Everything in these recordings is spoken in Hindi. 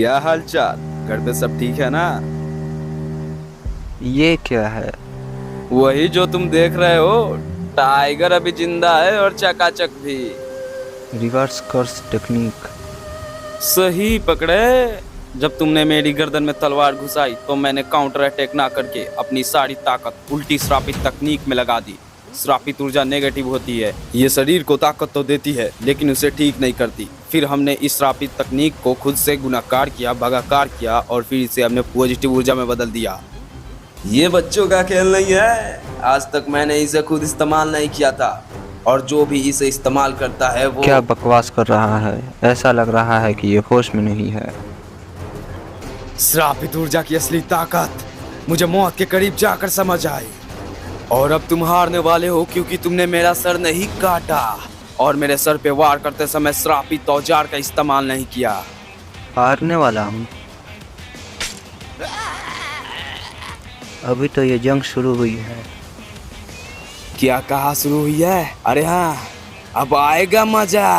क्या हाल चाल? घर पे सब ठीक है ना? ये क्या है? वही जो तुम देख रहे हो। टाइगर अभी जिंदा है और चकाचक भी। Reverse curse technique. सही पकड़े। जब तुमने मेरी गर्दन में तलवार घुसाई तो मैंने काउंटर अटैक ना करके अपनी सारी ताकत उल्टी श्रापित तकनीक में लगा दी। श्रापित ऊर्जा नेगेटिव होती है। ये शरीर को ताकत तो देती है लेकिन उसे ठीक नहीं करती। फिर हमने इस श्रापित तकनीक को खुद से गुणाकार किया, भागाकार किया और फिर इसे हमने पॉजिटिव ऊर्जा में बदल दिया। ये बच्चों का खेल नहीं है। आज तक मैंने इसे खुद इस्तेमाल नहीं किया था और जो भी इसे इस्तेमाल करता है वो क्या बकवास कर रहा है? ऐसा लग रहा है कि ये होश में नहीं है। श्रापित ऊर्जा की असली ताकत मुझे मौत के करीब जाकर समझ आई। और अब तुम हारने वाले हो क्योंकि तुमने मेरा सर नहीं काटा और मेरे सर पे वार करते समय श्रापित औजार का इस्तेमाल नहीं किया। हारने वाला हूँ? अभी तो ये जंग शुरू हुई है। क्या कहा शुरू हुई है? अरे हाँ, अब आएगा मजा।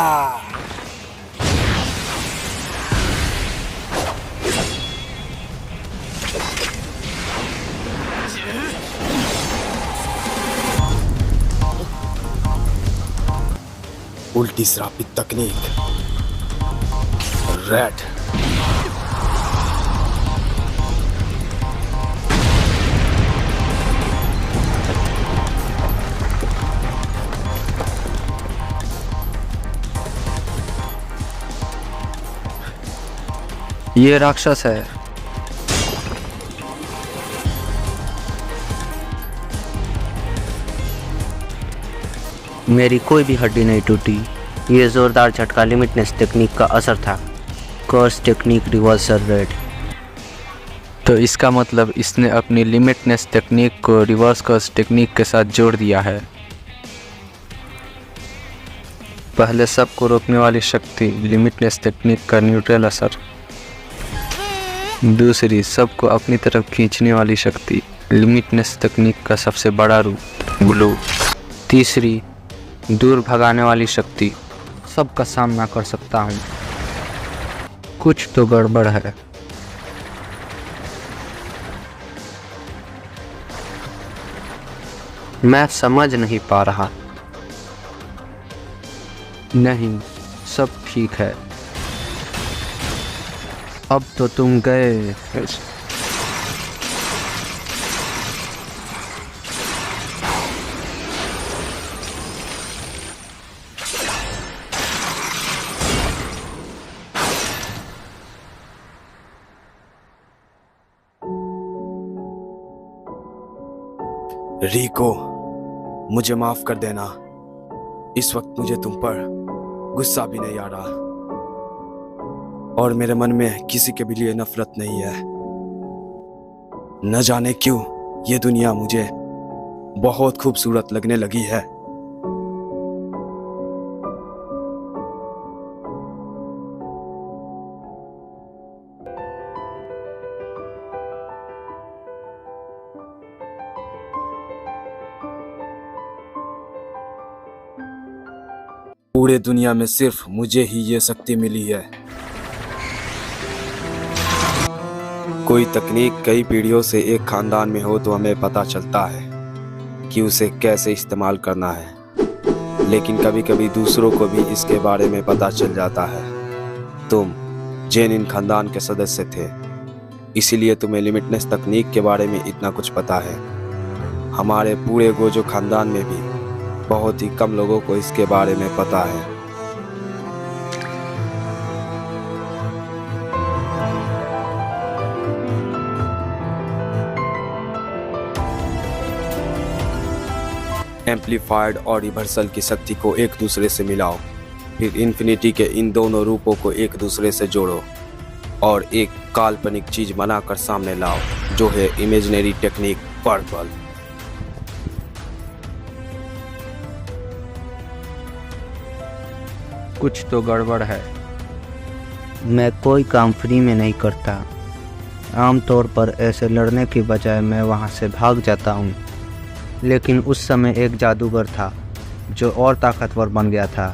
उल्टी श्रापित तकनीक रेड। ये राक्षस है। मेरी कोई भी हड्डी नहीं टूटी। ये जोरदार झटका लिमिटनेस टेक्निक का असर था। Curse technique reversal red. तो इसका मतलब इसने अपनी लिमिटनेस टेक्निक को रिवर्स कर्स टेक्निक के साथ जोड़ दिया है। पहले सबको रोकने वाली शक्ति लिमिटनेस टेक्निक का न्यूट्रल असर। दूसरी सबको अपनी तरफ खींचने वाली शक्ति लिमिटनेस तकनीक का सबसे बड़ा रूप ग्लू। तीसरी दूर भगाने वाली शक्ति। सबका सामना कर सकता हूँ। कुछ तो गड़बड़ है। मैं समझ नहीं पा रहा। नहीं, सब ठीक है। अब तो तुम गए। रिको, मुझे माफ कर देना। इस वक्त मुझे तुम पर गुस्सा भी नहीं आ रहा और मेरे मन में किसी के भी लिए नफरत नहीं है। न जाने क्यों ये दुनिया मुझे बहुत खूबसूरत लगने लगी है। पूरे दुनिया में सिर्फ मुझे ही ये शक्ति मिली है। कोई तकनीक कई पीढ़ियों से एक खानदान में हो तो हमें पता चलता है कि उसे कैसे इस्तेमाल करना है, लेकिन कभी कभी दूसरों को भी इसके बारे में पता चल जाता है। तुम जेनिन खानदान के सदस्य थे, इसीलिए तुम्हें लिमिटनेस तकनीक के बारे में इतना कुछ पता है। हमारे पूरे गोजो खानदान में भी बहुत ही कम लोगों को इसके बारे में पता है। एम्पलीफायर्ड और रिवर्सल की शक्ति को एक दूसरे से मिलाओ, फिर इन्फिनिटी के इन दोनों रूपों को एक दूसरे से जोड़ो और एक काल्पनिक चीज बनाकर सामने लाओ, जो है इमेजिनरी टेक्निक पर्पल। कुछ तो गड़बड़ है। मैं कोई काम फ्री में नहीं करता। आमतौर पर ऐसे लड़ने की बजाय मैं वहाँ से भाग जाता हूँ, लेकिन उस समय एक जादूगर था जो और ताकतवर बन गया था,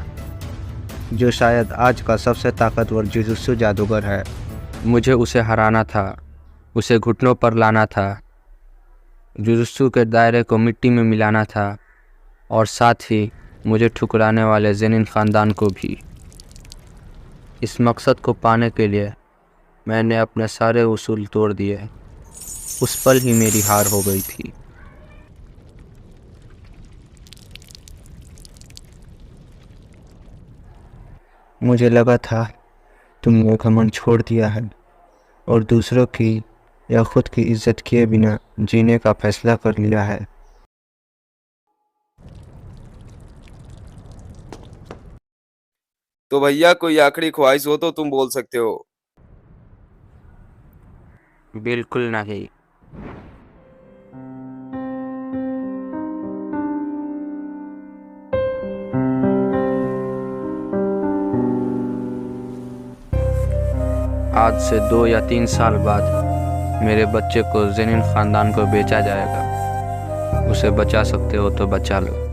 जो शायद आज का सबसे ताकतवर जुजुत्सु जादूगर है। मुझे उसे हराना था, उसे घुटनों पर लाना था, जुजुत्सु के दायरे को मिट्टी में मिलाना था और साथ ही मुझे ठुकराने वाले जेनिन ख़ानदान को भी। इस मकसद को पाने के लिए मैंने अपने सारे उसूल तोड़ दिए। उस पल ही मेरी हार हो गई थी। मुझे लगा था तुमने घमंड छोड़ दिया है और दूसरों की या खुद की इज्जत किए बिना जीने का फैसला कर लिया है। तो भैया कोई आखिरी ख्वाहिश हो तो तुम बोल सकते हो। बिल्कुल नहीं। आज से 2 या 3 साल बाद मेरे बच्चे को जेनिन ख़ानदान को बेचा जाएगा। उसे बचा सकते हो तो बचा लो।